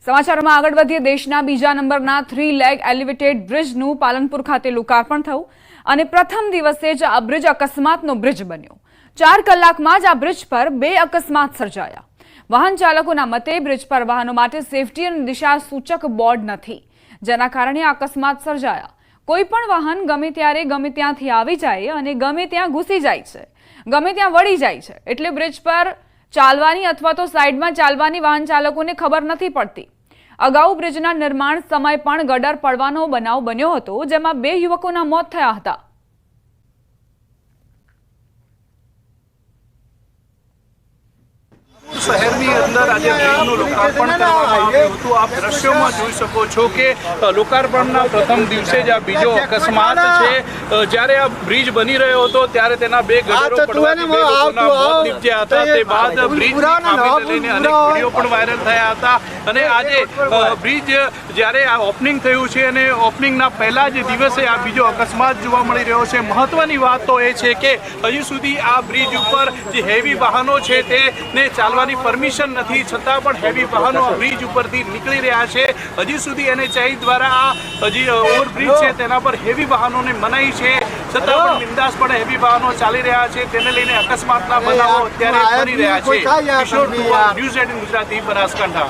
સમાચારોમાં આગળ વધીએ। દેશના બીજા નંબરના 3 લેગ એલિવેટેડ બ્રિજનું પાલનપુર ખાતે લોકાર્પણ થયું અને પ્રથમ દિવસે જ આ બ્રિજ અકસ્માતનો બ્રિજ બન્યો। 4 કલાકમાં જ આ બ્રિજ પર 2 અકસ્માત સર્જાયા। વાહન ચાલકોના મતે બ્રિજ પર વાહનો માટે સેફટી અને દિશા સૂચક બોર્ડ નથી, જેના કારણે અકસ્માત સર્જાયા। કોઈ પણ વાહન ગમે ત્યારે ગમે ત્યાંથી આવી જાય અને ગમે ત્યાં ઘૂસી જાય છે, ગમે ત્યાં વળી જાય છે, એટલે બ્રિજ પર ચાલવાની અથવા તો સાઈડમાં ચાલવાની વાહન ચાલકોને ખબર નથી પડતી। અગાઉ બ્રિજના નિર્માણ સમય પણ ગટર પડવાનો બનાવ બન્યો હતો, જેમાં 2 યુવકોના મોત થયા હતા। શહેરની અંદર આજે બ્રિજનું લોકાર્પણ કરવામાં આવ્યું હતું। આપ દ્રશ્યોમાં જોઈ શકો છો કે લોકાર્પણના પ્રથમ દિવસે જ આ બીજો અકસ્માત છે। જ્યારે આ બ્રિજ બની રહ્યો હતો ત્યારે તેના 2 ગટરો પડવાથી 2 લોકોના મોત નીપજ્યા હતા। તે બાદ બ્રિજની ખામીને લઈને અનેક વિડીયો પણ વાયરલ થયા હતા અને આજે બ્રિજ જ્યારે આ ઓપનિંગ થયું છે અને ઓપનિંગના પહેલા જ દિવસે આ બીજો અકસ્માત જોવા મળી રહ્યો છે। મહત્વની વાત તો એ છે કે હજી સુધી આ બ્રિજ ઉપર જે હેવી વાહનો છે તેને ચાલવાની પરમિશન નથી, છતાં પણ હેવી વાહનો બ્રિજ ઉપરથી નીકળી રહ્યા છે। હજી સુધી NHAI દ્વારા આ હજી ઓવરબ્રિજ છે તેના પર હેવી વાહનોને મનાઈ છે, છતાં પણ બિંદાસપણે હેવી વાહનો ચાલી રહ્યા છે। તેને લઈને અકસ્માતના બનાવો અત્યારે બની રહ્યા છે। કિશોર તુવર, ન્યૂઝ 18 ગુજરાતી, બનાસકાંઠા।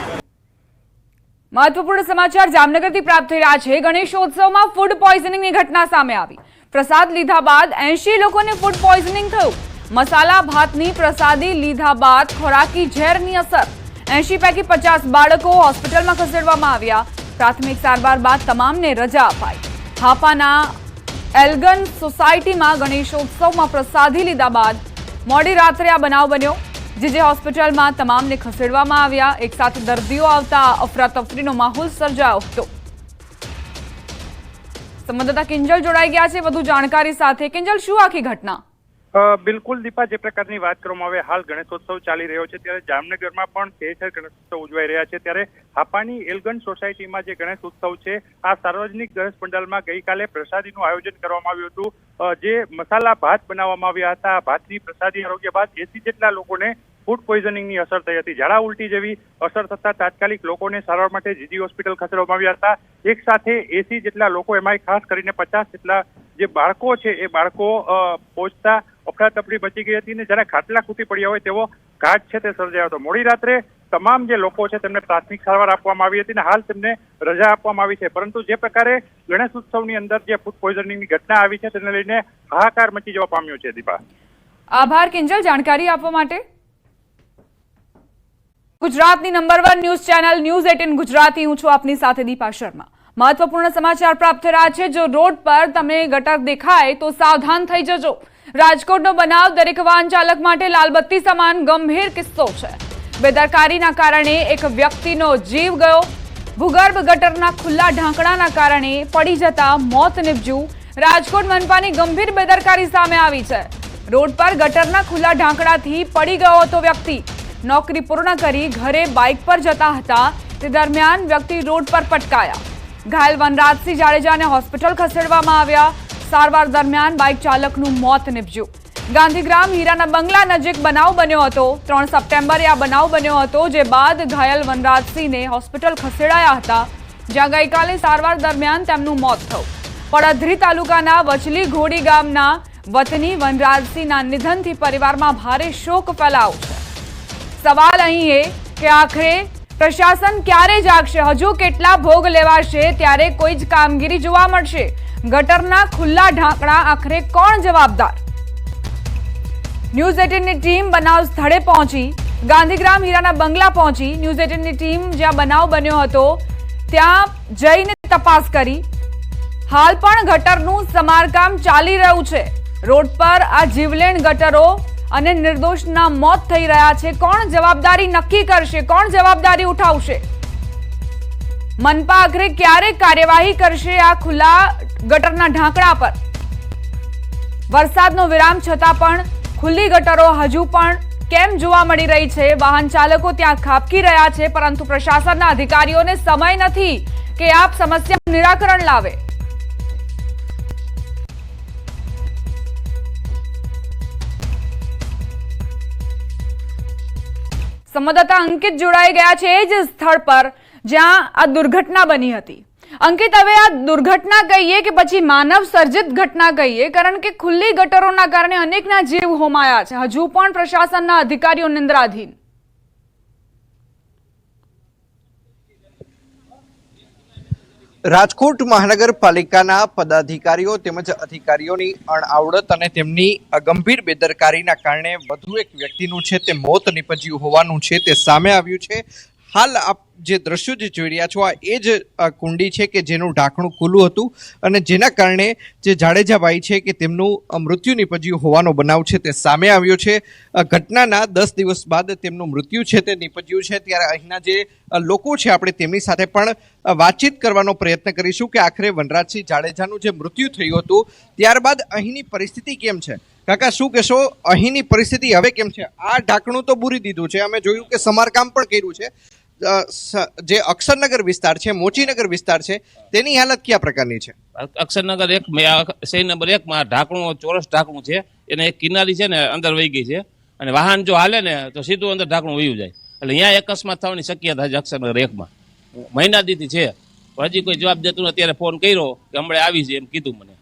મહત્વપૂર્ણ સમાચાર જામનગરથી પ્રાપ્ત થઈ રહ્યા છે। ગણેશોત્સવમાં ફૂડ પોઈઝનિંગની ઘટના સામે આવી। પ્રસાદ લીધા બાદ 80 લોકોને ફૂડ પોઈઝનિંગ થયું। મસાલા ભાતની પ્રસાદી લીધા બાદ ખોરાકી ઝેરની અસર। 80 પૈકી 50 બાળકો હોસ્પિટલમાં ખસેડવામાં આવ્યા। પ્રાથમિક સારવાર બાદ તમામને રજા અપાઈ। હાપાના એલ્ગન સોસાયટીમાં ગણેશોત્સવમાં પ્રસાદી લીધા બાદ મોડી રાત્રે આ બનાવ બન્યો। જે હોસ્પિટલમાં તમામને ખસેડવામાં આવ્યા। એક સાથે દર્દીઓ આવતા અફરાતફરીનો માહોલ સર્જાયો હતો। સંવાદદાતા કિંજલ જોડાઈ ગયા છે વધુ જાણકારી સાથે। કિંજલ, શું આખી ઘટના? બિલકુલ દીપા, જે પ્રકારની વાત કરવામાં આવે, હાલ ગણેશોત્સવ ચાલી રહ્યો છે ત્યારે જામનગરમાં પણ ઠેર ગણેશોત્સવ ઉજવાઈ રહ્યા છે। ત્યારે હાપાની એલ્ગન સોસાયટીમાં જે ગણેશ ઉત્સવ છે, આ સાર્વજનિક ગણેશ પંડાલમાં ગઈકાલે પ્રસાદીનું આયોજન કરવામાં આવ્યું હતું। જે મસાલા ભાત બનાવવામાં આવ્યા હતા, આ ભાતની પ્રસાદી આરોગ્ય બાદ 80 જેટલા લોકોને ફૂડ પોઈઝનિંગની અસર થઈ હતી। ઝાડા ઉલટી જેવી અસર થતા તાત્કાલિક લોકોને સારવાર માટે જીજી હોસ્પિટલ ખસેડવામાં આવ્યા હતા। એક સાથે 80 જેટલા લોકો, એમાંય ખાસ કરીને 50 જેટલા જે બાળકો છે એ બાળકો પહોંચતા અફરાતફરી બચી ગઈ હતી અને જ્યારે ખાટલા ખૂટી પડ્યા હોય તેવો ઘાટ છે તે સર્જાયો હતો। મોડી રાત્રે તમામ જે લોકો છે તેમને પ્રાથમિક સારવાર આપવામાં આવી હતી અને હાલ તેમને રજા આપવામાં આવી છે। પરંતુ જે પ્રકારે ગણેશ ઉત્સવની અંદર જે ફૂડ પોઈઝનિંગની ઘટના આવી છે તેને લઈને હાહાકાર મચી જવા પામ્યો છે। દીપા, આભાર કિંજલ જાણકારી આપવા માટે। ગુજરાતની number 1 news channel news 18 Gujarati, હું છું આપની સાથે દીપા શર્મા। મહત્વપૂર્ણ સમાચાર પ્રાપ્ત થઈ રહ્યા છે। જો રોડ પર તમને ગટર દેખાય તો સાવધાન થઈ જજો। રાજકોટનો બનાવ દરેક વાહન ચાલક માટે લાલબત્તી સમાન ગંભીર કિસ્સો છે। બેદરકારીના કારણે એક વ્યક્તિનો જીવ ગયો। ભૂગર્ભ ગટરના ખુલ્લા ઢાંકણાના કારણે પડી જતા મોત નીપજ્યું। રાજકોટ મનપાની ગંભીર બેદરકારી સામે આવી છે। રોડ પર ગટરના ખુલ્લા ઢાંકણાથી પડી ગયો હતો વ્યક્તિ। નોકરી પૂર્ણ કરી ઘરે બાઇક પર જતા હતા તે દરમિયાન વ્યક્તિ રોડ પર પટકાયા। ઘાયલ વનરાજસિંહ જાડેજાને હોસ્પિટલ ખસેડવામાં આવ્યા। સારવાર દરમિયાન બાઇક ચાલકનું મોત નીપજ્યું। ગાંધીગ્રામ હીરાના બંગલા નજીક બનાવ બન્યો હતો। 3 સપ્ટેમ્બરે આ બનાવ બન્યો હતો, જે બાદ ઘાયલ વનરાજસિંહને હોસ્પિટલ ખસેડાયા હતા, જ્યાં ગઈકાલે સારવાર દરમિયાન તેમનું મોત થયું। પડધરી તાલુકાના વચલી ઘોડી ગામના વતની વનરાજસિંહના નિધનથી પરિવારમાં ભારે શોક ફેલાયો છે। સવાલ અહીં એ કે આખરે પ્રશાસન ક્યારે જાગશે? હજુ કેટલા ભોગ લેવાશે ત્યારે કોઈ જ કામગીરી જોવા મળશે? ગટરના ખુલ્લા ઢાંકણા આખરે કોણ જવાબદાર? ન્યૂઝ 18ની ટીમ બનાવ સ્થળે પહોંચી, ગાંધીગ્રામ હીરાના બંગલા પહોંચી। ન્યૂઝ 18ની ટીમ જ્યાં બનાવ બન્યો હતો ત્યાં જઈને તપાસ કરી। હાલ પણ ગટરનું સમારકામ ચાલી રહ્યું છે। રોડ પર આ જીવલેણ ગટરો અને નિર્દોષના મોત થઈ રહ્યા છે। કોણ જવાબદારી નક્કી કરશે? કોણ જવાબદારી ઉઠાવશે? મનપા આખરે ક્યારે કાર્યવાહી કરશે આ ખુલ્લા ગટરના ઢાંકણા પર? વરસાદનો વિરામ છતાં પણ ખુલ્લી ગટરો હજુ પણ કેમ જોવા મળી રહી છે? વાહન ચાલકો ત્યાં ખાબકી રહ્યા છે, પરંતુ પ્રશાસનના અધિકારીઓને સમય નથી કે આપ સમસ્યાનું નિરાકરણ લાવે। સંવાદદાતા અંકિત જોડાઈ ગયા છે એ જ સ્થળ પર। જ્યાં આ દુર્ઘટના બની હતી. અંકિત, હવે આ દુર્ઘટના કહીએ કે પછી માનવ સર્જિત ઘટના કહીએ, કારણ કે ખુલ્લી ગટરોના કારણે અનેકના જીવ હોમાયા છે. હજુ પણ પ્રશાસનના અધિકારીઓ નિંદ્રાધીન. રાજકોટ મહાનગરપાલિકાના પદાધિકારીઓ તેમજ અધિકારીઓની અણઆવડત અને તેમની ગંભીર બેદરકારીના કારણે વધુ એક વ્યક્તિનું છે તે મોત નીપજ્યું હોવાનું છે તે સામે આવ્યું છે. હાલ આપ જે દ્રશ્યો જે જોઈ રહ્યા છો આ એ જ કુંડી છે કે જેનું ઢાંકણું ખુલ્લું હતું અને જેના કારણે જે જાડેજાભાઈ છે કે તેમનું મૃત્યુ નીપજ્યું હોવાનો બનાવ છે તે સામે આવ્યો છે. ઘટનાના 10 દિવસ બાદ તેમનું મૃત્યુ છે તે નીપજ્યું છે. ત્યારે અહીંના જે લોકો છે આપણે તેમની સાથે પણ વાતચીત કરવાનો પ્રયત્ન કરીશું કે આખરે વનરાજસિંહ જાડેજાનું જે મૃત્યુ થયું હતું ત્યારબાદ અહીંની પરિસ્થિતિ કેમ છે. કાકા, શું કહેશો, અહીંની પરિસ્થિતિ હવે કેમ છે? આ ઢાંકણું તો બૂરી દીધું છે, અમે જોયું કે સમારકામ પણ કર્યું છે. જે અક્ષરનગર વિસ્તાર છે, મોચીનગર વિસ્તાર છે, તેની હાલત કયા પ્રકારની છે? અક્ષરનગર શેરી નંબર 1 માં ઢાંકણું ચોરસ ઢાંકણું છે, એને એક કિનારી છે ને અંદર વહી ગઈ છે અને વાહન જો હાલે ને તો સીધું અંદર ઢાંકણું વયું જાય. એટલે અહીંયા અકસ્માત થવાની શક્યતા છે અક્ષરનગર 1 માં. મહિના દીથી છે, હજી કોઈ જવાબ દેતું નથી. અત્યારે ફોન કર્યો કે હમણાં આવી છે એમ કીધું મને.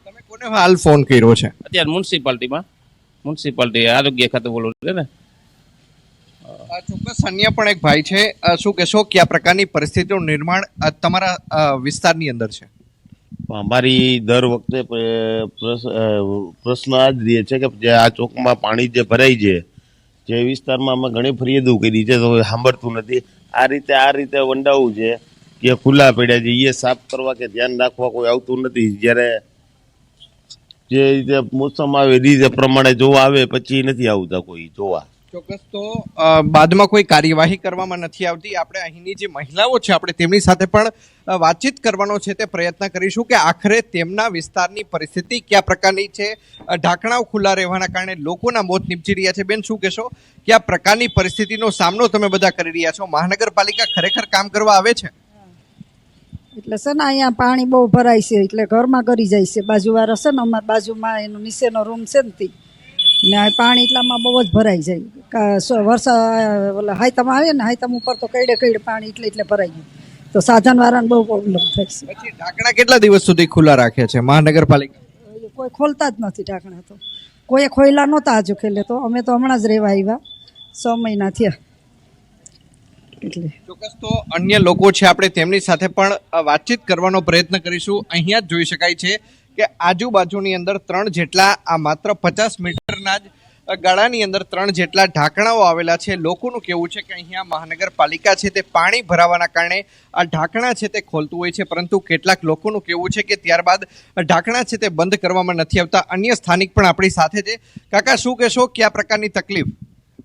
તમે કોને હાલ ફોન કર્યો છે? અત્યારે મ્યુનિસિપાલિટી આરોગ્ય ખાતે બોલો છે ને. ચોક્કસ અન્ય પણ એક ભાઈ છે, શું કહેશો, કયા પ્રકારની પરિસ્થિતિનું નિર્માણ તમારા વિસ્તારની અંદર છે? અમારી દર વખતે પ્રશ્ન આ જ રહે છે કે જે આ ચોકમાં પાણી જે ભરાય છે, જે વિસ્તારમાં અમે ઘણી ફરિયાદો કરી છે તો સાંભળતું નથી. આ રીતે વંડાવું છે કે ખુલ્લા પડ્યા છે, એ સાફ કરવા કે ધ્યાન રાખવા કોઈ આવતું નથી. જ્યારે જે રીતે મોસમ આવે રીતે પ્રમાણે જોવા આવે પછી નથી આવતા કોઈ જોવા. ચોક્કસ. તો બાદમાં કોઈ કાર્યવાહી કરવામાં નથી આવતી. આપણે અહીંની જે મહિલાઓ છે આપણે તેમની સાથે પણ વાતચીત કરવાનો છે તે પ્રયત્ન કરીશું કે આખરે તેમના વિસ્તારની પરિસ્થિતિ કયા પ્રકારની છે. ઢાંકણાઓ ખુલ્લા રહેવાના કારણે લોકોના મોત નીપજી રહ્યા છે. બેન, શું કહેશો, કયા પ્રકારની પરિસ્થિતિનો સામનો તમે બધા કરી રહ્યા છો? મહાનગરપાલિકા ખરેખર કામ કરવા આવે છે? એટલે છે ને અહીંયા પાણી બહુ ભરાય છે, એટલે ઘરમાં કરી જાય છે. બાજુવાળા છે ને અમારા બાજુમાં એનો નીચેનો રૂમ છે ને પાણી એટલામાં બહુ જ ભરાઈ જાય. વરસાદ ઓલા હાઈતમ આવે ને હાઈતમ ઉપર તો કઈડે પાણી એટલે ભરાઈ ગયું તો સાધન વાળાને બહુ પ્રોબ્લેમ થાય છે. પછી ઢાંકણા કેટલા દિવસ સુધી ખુલ્લા રાખે છે મહાનગરપાલિકા? કોઈ ખોલતા જ નથી ઢાંકણા. તો કોઈ ખોયલા નહોતા હજુ ખેલે, તો અમે તો હમણાં જ રહેવા આવ્યા, 6 મહિના થયા. એટલે ચોક્કસ. તો અન્ય લોકો છે આપણે તેમની સાથે પણ વાતચીત કરવાનો પ્રયત્ન કરીશું. અહીંયા જ જોઈ શકાય છે કે આજુબાજુની અંદર 3 જેટલા આ માત્ર 50 મીટરના જ ગાળાની અંદર 3 જેટલા ઢાંકણાઓ આવેલા છે. લોકોનું કહેવું છે કે અહીંયા મહાનગરપાલિકા છે તે પાણી ભરાવાના કારણે આ ઢાંકણા છે તે ખોલતું હોય છે, પરંતુ કેટલાક લોકોનું કહેવું છે કે ત્યારબાદ ઢાંકણા છે તે બંધ કરવામાં નથી આવતા. અન્ય સ્થાનિક પણ આપણી સાથે છે. કાકા, શું કહેશો, કયા પ્રકારની તકલીફ?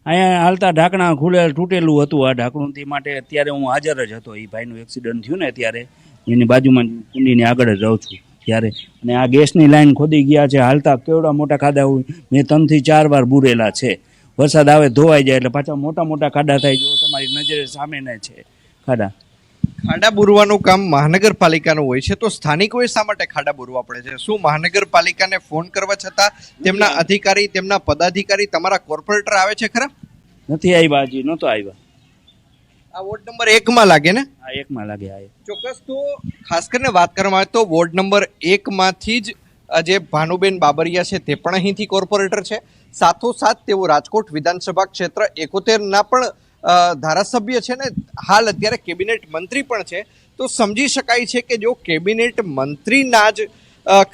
અહીંયા હાલતા ઢાંકણા તૂટેલું હતું આ ઢાંકણું, તે માટે અત્યારે હું હાજર જ હતો. એ ભાઈનું એક્સિડન્ટ થયું ને ત્યારે એની બાજુમાં કુંડીની આગળ જ રહું છું ત્યારે. અને આ ગેસની લાઈન ખોદી ગયા છે હાલતા. કેવડા મોટા ખાડા હોય, મેં 3 થી 4 વાર બુરેલા છે. વરસાદ આવે ધોવાઈ જાય એટલે પાછા મોટા ખાડા થાય. જો તમારી નજરે સામે છે ખાડા બુરવાનું કામ મહાનગરપાલિકાનું હોય છે, તો સ્થાનિકોએ શા માટે ખાડા બુરવા પડે છે? શું મહાનગરપાલિકાને ફોન કરવા છતાં તેમના અધિકારી, તેમના પદાધિકારી, તમારા કોર્પોરેટર આવે છે ખરા? નથી આવ્યા, હજી નહોતો આવ્યા. આ વોર્ડ નંબર 1 માં લાગે ને? આ 1 માં લાગે. ચોક્કસ. તો ખાસ કરીને વાત કરવામાં આવે તો વોર્ડ નંબર 1 માંથી જ જે ભાનુબેન બાબરિયા છે તે પણ અહીંથી કોર્પોરેટર છે. સાથોસાથ તેઓ રાજકોટ વિધાનસભા ક્ષેત્ર 71 ના પણ ધારાસભ્ય છે ને હાલ અત્યારે કેબિનેટ મંત્રી પણ છે. તો સમજી શકાય છે કે જો કેબિનેટ મંત્રીના જ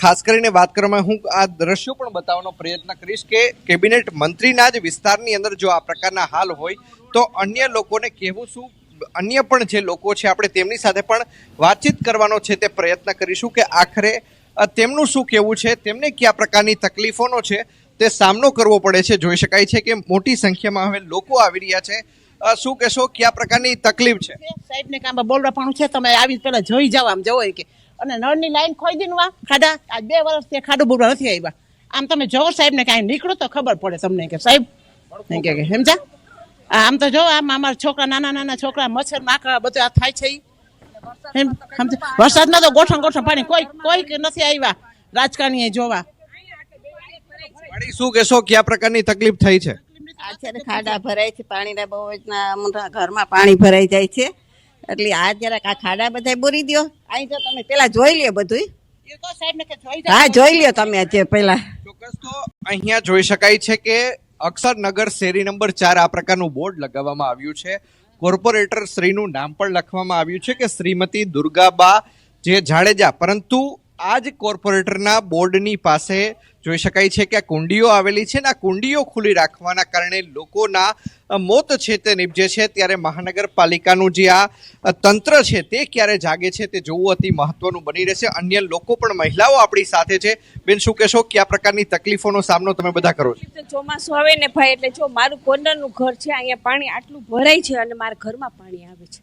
ખાસ કરીને વાત કરવામાં, હું આ દ્રશ્યો પણ બતાવવાનો પ્રયત્ન કરીશ કે કેબિનેટ મંત્રીના જ વિસ્તારની અંદર જો આ પ્રકારના હાલ હોય તો અન્ય લોકોને કહેવું શું? અન્ય પણ જે લોકો છે આપણે તેમની સાથે પણ વાતચીત કરવાનો છે તે પ્રયત્ન કરીશું કે આખરે તેમનું શું કહેવું છે, તેમને કયા પ્રકારની તકલીફોનો છે તે સામનો કરવો પડે છે. જોઈ શકાય છે કે મોટી સંખ્યામાં હવે લોકો આવી રહ્યા છે. શું કહેશો, કયા પ્રકારની તકલીફ છે? સાહેબને કામ બોલવાપણું છે, તમે આવી પેલા જોઈ જાવ, આમ જવો કે અને નળની લાઈન ખોઈ દીધું આ ખાડા. આજ 2 વર્ષથી ખાડું બોલવા નથી આવ્યા. આમ તમે જોવો સાહેબને કાંઈ નીકળો તો ખબર પડે તમને કે સાહેબ કે સમજા. આમ તો જો આમ અમારા છોકરા, નાના છોકરા, મચ્છર માખડા બધું આ થાય છે. વરસાદમાં તો ગોઠણ પાણી કોઈ નથી આવ્યા રાજકારણીએ જોવા. શું કહેશો, કયા પ્રકારની તકલીફ થઈ છે? અત્યારે ખાડા ભરાય છે, પાણીના બહુ જ ઘરમાં પાણી ભરાઈ જાય છે. એટલે આ જરાક આ ખાડા બધા બોરી દો. અહીં જો તમે પેલા જોઈ લ્યો બધું. એ તો સાહેબ ને કે જોઈ જાઓ. હા જોઈ લ્યો તમે આજે પેલા. ચોક્કસ તો અહીંયા જોઈ શકાય છે કે અક્ષરનગર શેરી નંબર 4 આ પ્રકારનું બોર્ડ લગાવવામાં આવ્યું છે. કોર્પોરેટર શ્રીનું નામ પણ લખવામાં આવ્યું છે કે શ્રીમતી દુર્ગાબા જે જાડેજા, પરંતુ આ જ કોર્પોરેટરના બોર્ડની પાસે જોઈ શકાય છે કે આ કુંડીઓ આવેલી છે ને આ કુંડીઓ ખુલ્લી રાખવાના કારણે લોકોના મોત છે તે નીપજે છે. ત્યારે મહાનગરપાલિકાનું જે આ તંત્ર છે તે ક્યારે જાગે છે તે જોવું અતિ મહત્વનું બની રહેશે. અન્ય લોકો પણ મહિલાઓ આપણી સાથે છે. બેન, શું કહેશો, કયા પ્રકારની તકલીફોનો સામનો તમે બધા કરો છો? ચોમાસું આવે ને ભાઈ, એટલે જો મારું કોર્નરનું ઘર છે, અહીંયા પાણી આટલું ભરાય છે અને મારા ઘરમાં પાણી આવે છે.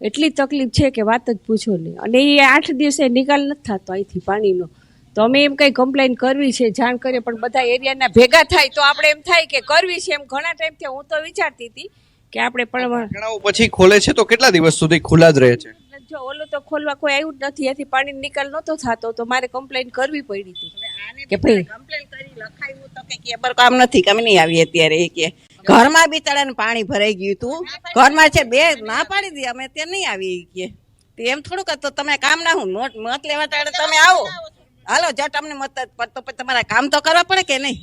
એટલી તકલીફ છે કે વાત જ પૂછો નહીં. અને એ 8 દિવસે નિકાલ નથી થતો અહીંથી પાણીનો. તો અમે એમ કઈ કમ્પ્લેન કરવી છે, જાણ કરીએ, પણ બધા એરિયાના ભેગા થાય તો આપણે એમ થાય કે કરવી છે. એમ ઘણા ટાઈમથી હું તો વિચારતી હતી કે આપણે પણ પછી ખોલે છે તો કેટલા દિવસ સુધી ખુલ્લા જ રહે છે? જો ઓલું તો ખોલવા કોઈ આવ્યું જ નથી, એથી પાણી નિકાલ નતો થતો, તો મારે કમ્પ્લેન કરવી પડી હતી કે ભાઈ કમ્પ્લેન કરી લખાયું તો કે કેબર કામ નથી, કમ નહીં આવી અત્યારે. એ કે ઘરમાં બી તળાને પાણી ભરાઈ ગયું હતું. ઘરમાં છે 2 ના પાડી દી અમે તે નહીં આવી કે એમ થોડુંક. તો તમે કામ ના હું મત લેવા તારે તમે આવો, હાલો જટ અમને મત તો પછી તમારા કામ તો કરવા પડે કે નહીં?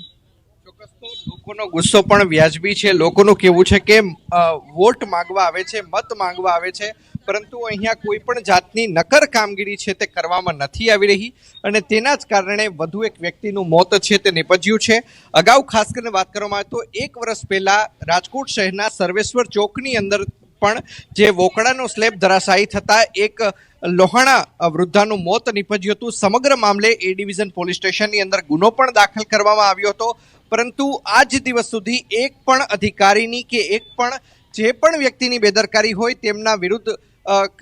ચોક્કસ તો લોકોનો ગુસ્સો પણ વ્યાજબી છે. લોકોનું કહેવું છે કે વોટ માંગવા આવે છે, મત માંગવા આવે છે, પરંતુ અહીંયા કોઈ પણ જાતની નક્કર કામગીરી છે તે કરવામાં નથી આવી રહી અને તેના જ કારણે વધુ એક વ્યક્તિનું મોત છે તે નિપજ્યું છે. અગાઉ ખાસ કરીને વાત કરવામાં આવે તો 1 વર્ષ પહેલા રાજકોટ શહેરના સર્વેશ્વર ચોકની અંદર પણ જે વોકડાનો સ્લેબ ધરાશાયી થતા એક લોહાણા વૃદ્ધાનું મોત નીપજ્યું હતું. સમગ્ર મામલે એ ડિવિઝન પોલીસ સ્ટેશનની અંદર ગુનો પણ દાખલ કરવામાં આવ્યો હતો, પરંતુ આજ દિવસ સુધી એક પણ અધિકારીની કે એક પણ જે પણ વ્યક્તિની બેદરકારી હોય તેમના વિરુદ્ધ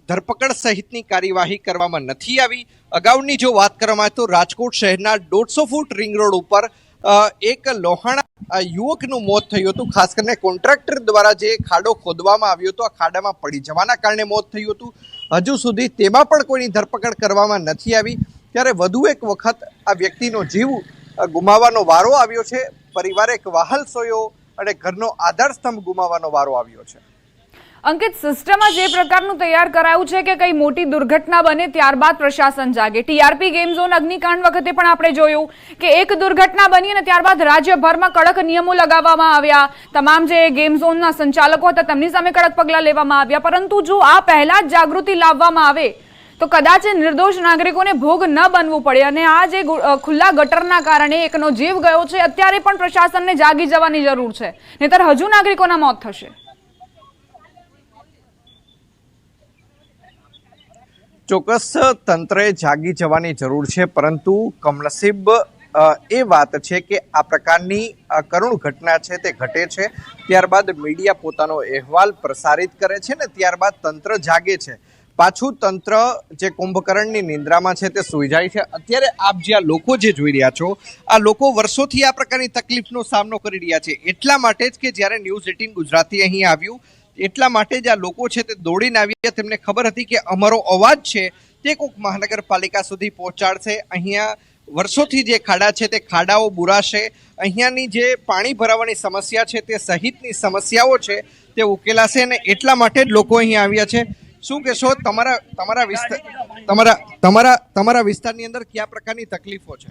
ધરપકડ સહિતની કાર્યવાહી કરવામાં નથી આવી. અગાઉની જો વાત કરવામાં આવે તો રાજકોટ શહેરના 150 ફૂટ રિંગ રોડ ઉપર એક લોહાણા યુવકનું મોત થયું હતું. ખાસ કરીને કોન્ટ્રાક્ટર દ્વારા જે ખાડો ખોદવામાં આવ્યો હતો, આ ખાડામાં પડી જવાના કારણે મોત થયું હતું. હજુ સુધી તેમાં પણ કોઈની ધરપકડ કરવામાં નથી આવી. ત્યારે વધુ એક વખત આ વ્યક્તિનો જીવ ગુમાવવાનો વારો આવ્યો છે. પરિવારે એક વહાલ સોયો અને ઘરનો આધારસ્તંભ ગુમાવવાનો વારો આવ્યો છે. અંકિત, સિસ્ટમમાં જે પ્રકારનું તૈયાર કરાયું છે કે કઈ મોટી દુર્ઘટના બને ત્યારબાદ પ્રશાસન જાગે. ટીઆરપી ગેમ ઝોન અગ્નિકાંડ વખતે પણ આપણે જોયું કે એક દુર્ઘટના બની અને ત્યારબાદ રાજ્યભરમાં કડક નિયમો લગાવવામાં આવ્યા. તમામ જે ગેમ ઝોનના સંચાલકો હતા તેમની સામે કડક પગલાં લેવામાં આવ્યા. પરંતુ જો આ પહેલા જ જાગૃતિ લાવવામાં આવે તો કદાચ નિર્દોષ નાગરિકોને ભોગ ન બનવું પડે. અને આ જે ખુલ્લા ગટરના કારણે એકનો જીવ ગયો છે, અત્યારે પણ પ્રશાસનને જાગી જવાની જરૂર છે, નહીંતર હજુ નાગરિકોના મોત થશે. ચોક્કસ તંત્રે જાગી જવાની જરૂર છે, પરંતુ કમનસીબ એ વાત છે કે આ પ્રકારની કરુણ ઘટના છે તે ઘટે છે, ત્યારબાદ મીડિયા પોતાનો અહેવાલ પ્રસારિત કરે છે ને ત્યારબાદ તંત્ર જાગે છે. પાછું તંત્ર જે કુંભકર્ણની નિંદ્રામાં છે તે સૂઈ જાય છે. અત્યારે આપ જે આ લોકો જે જોઈ રહ્યા છો, આ લોકો વર્ષોથી આ પ્રકારની તકલીફનો સામનો કરી રહ્યા છે. એટલા માટે જ કે જ્યારે ન્યૂઝ 18 ગુજરાતી અહીં આવ્યું, એટલા માટે જ આ લોકો છે તે દોડીને આવ્યા. તેમને ખબર હતી કે અમારો અવાજ છે તે કોઈક મહાનગરપાલિકા સુધી પહોંચાડશે. અહીંયા વર્ષોથી જે ખાડા છે તે ખાડાઓ બુરાશે. અહીંયાની જે પાણી ભરાવાની સમસ્યા છે તે સહિતની સમસ્યાઓ છે તે ઉકેલાશે અને એટલા માટે જ લોકો અહીં આવ્યા છે. શું કહેશો, તમારા વિસ્તારની અંદર કયા પ્રકારની તકલીફો છે?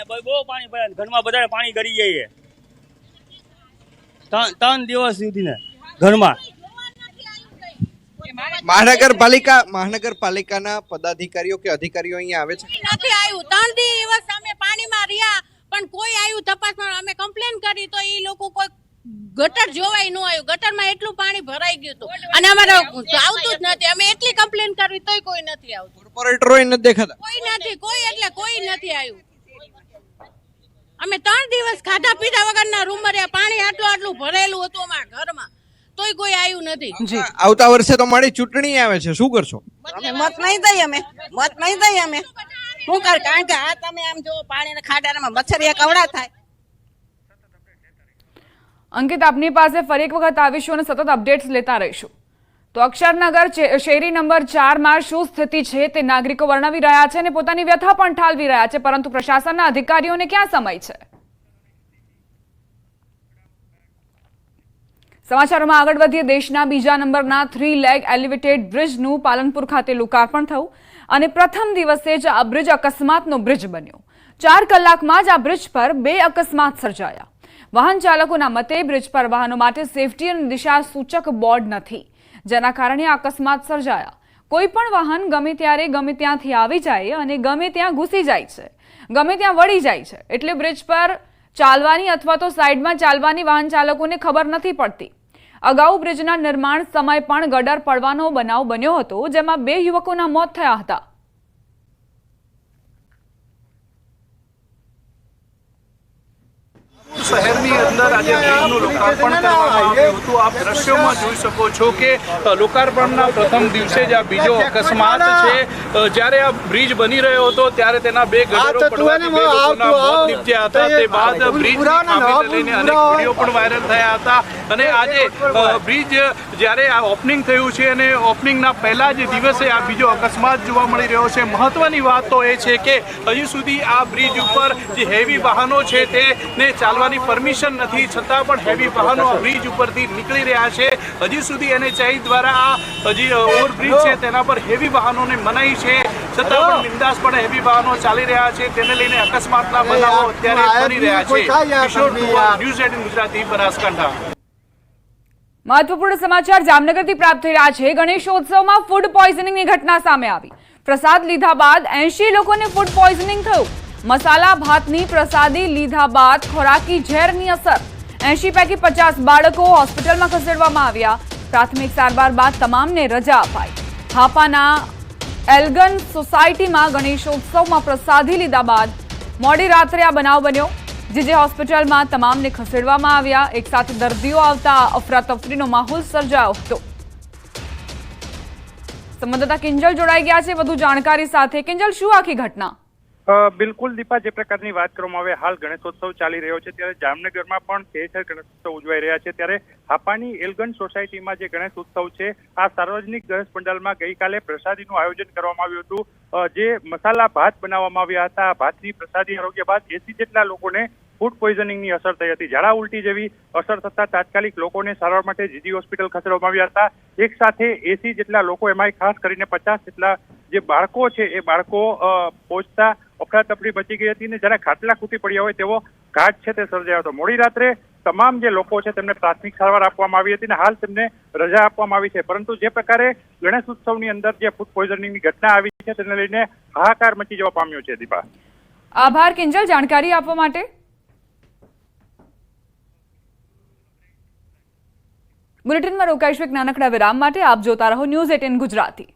બહુ પાણી ભરાય, ઘરમાં બધા પાણી ગળી જાય. 3 દિવસ સુધી ને ઘરમાં. મહાનગરપાલિકાના પદાધિકારીઓ કે અધિકારીઓ અહીંયા આવે છે? નથી આવ્યું. 3 દિવસ અમે પાણીમાં રહ્યા પણ કોઈ આવ્યું તપાસમાં. અમે કમ્પ્લેન કરી તો એ લોકો કોઈ ગટર જોવાય ન આવ્યું. ગટરમાં એટલું પાણી ભરાઈ ગયું હતું અને અમારે આવતું જ નથી. અમે એટલી કમ્પ્લેન કરવી તોય કોઈ નથી આવતું. કોર્પોરેટરો નથી દેખાતા? કોઈ નથી, કોઈ નથી આવ્યું. અમે 3 દિવસ ખાધા પીધા વગરના રૂમ માં રહ્યા. પાણી આટલું ભરેલું હતું અમારા ઘરમાં, તોય કોઈ આવ્યું નથી. આવતા વર્ષે તો મારી ચૂંટણી આવે છે, શું કરશો? અમે મત નહીં દઈએ. અમે શું કર, કારણ કે આ તમે આમ જો પાણીના ખાડામાં મચ્છરિયા કવડા થાય. અંકિત, આપની પાસે ફરી એક વખત આવીશું અને સતત અપડેટ્સ લેતા રહીશું. તો અક્ષરનગર શેરી નંબર 4 માં શું સ્થિતિ છે તે નાગરિકો વર્ણવી રહ્યા છે અને પોતાની વ્યથા પણ ઠાલવી રહ્યા છે, પરંતુ પ્રશાસનના અધિકારીઓને ક્યાં સમય છે? સમાચારોમાં આગળ વધીએ. દેશના બીજા નંબરના 3 લેગ એલિવેટેડ બ્રિજનું પાલનપુર ખાતે લોકાર્પણ થયું અને પ્રથમ દિવસે જ આ બ્રિજ અકસ્માતનો બ્રિજ બન્યો. 4 કલાકમાં જ આ બ્રિજ પર 2 અકસ્માત સર્જાયા. વાહન ચાલકોના મતે બ્રિજ પર વાહનો માટે સેફટી અને દિશા સૂચક બોર્ડ નથી, જેના કારણે અકસ્માત સર્જાયા. કોઈ પણ વાહન ગમે ત્યારે ગમે ત્યાંથી આવી જાય અને ગમે ત્યાં ઘૂસી જાય છે, ગમે ત્યાં વળી જાય છે. એટલે બ્રિજ પર ચાલવાની અથવા તો સાઈડમાં ચાલવાની વાહન ચાલકોને ખબર નથી પડતી. અગાઉ બ્રિજના નિર્માણ સમય પણ ગટર પડવાનો બનાવ બન્યો હતો, જેમાં 2 યુવકોના મોત થયા હતા. શહેરની અંદર આજે બ્રિજનું લોકાર્પણ કરવામાં આવ્યું હતું. આપ દ્રશ્યોમાં જોઈ શકો છો કે લોકાર્પણના પ્રથમ દિવસે જ આ બીજો અકસ્માત છે. જ્યારે આ બ્રિજ બની રહ્યો હતો ત્યારે તેના 2 ગટરો પડવાથી 2 લોકોના મોત નીપજ્યા હતા. તે બાદ બ્રિજની ખામીને લઈને અનેક વિડીયો પણ વાયરલ થયા હતા. અને આજે બ્રિજ જ્યારે આ ઓપનિંગ થયું છે અને ઓપનિંગના પહેલા જ દિવસે આ બીજો અકસ્માત જોવા મળી રહ્યો છે. મહત્વની વાત તો એ છે કે હજી સુધી આ બ્રિજ ઉપર જે હેવી વાહનો છે તેને ચાલવાની પરમિશન નથી, છતાં પણ હેવી વાહનો આ બ્રિજ ઉપરથી નીકળી રહ્યા છે. હજી સુધી NHAI દ્વારા આ હજી ઓવરબ્રિજ છે તેના પર હેવી વાહનોને મનાઈ છે, છતાં પણ બિંદાસપણે હેવી વાહનો ચાલી રહ્યા છે. તેને લઈને અકસ્માતના બનાવો અત્યારે બની રહ્યા છે. કિશોર તુવર, ન્યૂઝ 18 ગુજરાતી, બનાસકાંઠા. મહત્વપૂર્ણ સમાચાર જામનગરથી પ્રાપ્ત થઈ રહ્યા છે. ગણેશોત્સવમાં ફૂડ પોઈઝનિંગની ઘટના સામે આવી. પ્રસાદ લીધા બાદ 80 લોકોને ફૂડ પોઈઝનિંગ થયું. મસાલા ભાતની પ્રસાદી લીધા બાદ ખોરાકી ઝેરની અસર. 80 પૈકી 50 બાળકો હોસ્પિટલમાં ખસેડવામાં આવ્યા. પ્રાથમિક સારવાર બાદ તમામને રજા અપાઈ. હાપાના એલ્ગન સોસાયટીમાં ગણેશોત્સવમાં પ્રસાદી લીધા બાદ મોડી રાત્રે આ બનાવ બન્યો. જે હોસ્પિટલમાં તમામને ખસેડવામાં આવ્યા. એક સાથે દર્દીઓ આવતા અફરાતફરીનો માહોલ સર્જાયો હતો. સંવાદદાતા કિંજલ જોડાઈ ગયા છે વધુ જાણકારી સાથે. કિંજલ, શું આખી ઘટના? બિલકુલ દીપા, જે પ્રકારની વાત કરવામાં આવે, હાલ ગણેશોત્સવ ચાલી રહ્યો છે ત્યારે જામનગરમાં પણ ઠેર ગણેશોત્સવ ઉજવાઈ રહ્યા છે. ત્યારે હાપાની એલ્ગન સોસાયટીમાં જે ગણેશ ઉત્સવ છે, આ સાર્વજનિક ગણેશ પંડાલમાં ગઈકાલે પ્રસાદીનું આયોજન કરવામાં આવ્યું હતું. જે મસાલા ભાત બનાવવામાં આવ્યા હતા, આ ભાતની પ્રસાદી આરોગ્ય બાદ 80 જેટલા લોકોને ફૂડ પોઈઝનિંગની અસર થઈ હતી. ઝાડા ઉલટી જેવી અસર થતા તાત્કાલિક લોકોને સારવાર માટે જીજી હોસ્પિટલ ખસેડવામાં આવ્યા હતા. એક સાથે 80 જેટલા લોકો, એમાંય ખાસ કરીને 50 જેટલા જે બાળકો છે એ બાળકો પહોંચતા અફરાતફરી બચી ગઈ હતી. ને જ્યારે ખાટલા ખૂટી પડ્યા હોય તેવો ઘાટ છે તે સર્જાયો હતો. મોડી રાત્રે તમામ જે લોકો છે તેમને પ્રાથમિક સારવાર આપવામાં આવી હતી અને હાલ તેમને રજા આપવામાં આવી છે. પરંતુ જે પ્રકારે ગણેશ ઉત્સવની અંદર જે ફૂડ પોઈઝનિંગની ઘટના આવી છે તેને લઈને હાહાકાર મચી જવા પામ્યો છે. દીપા, આભાર કિંજલ જાણકારી આપવા માટે. બુલેટિનમાં રોકાઈશું એક નાનકડા વિરામ માટે. આપ જોતા રહો ન્યૂઝ 18 ગુજરાતી.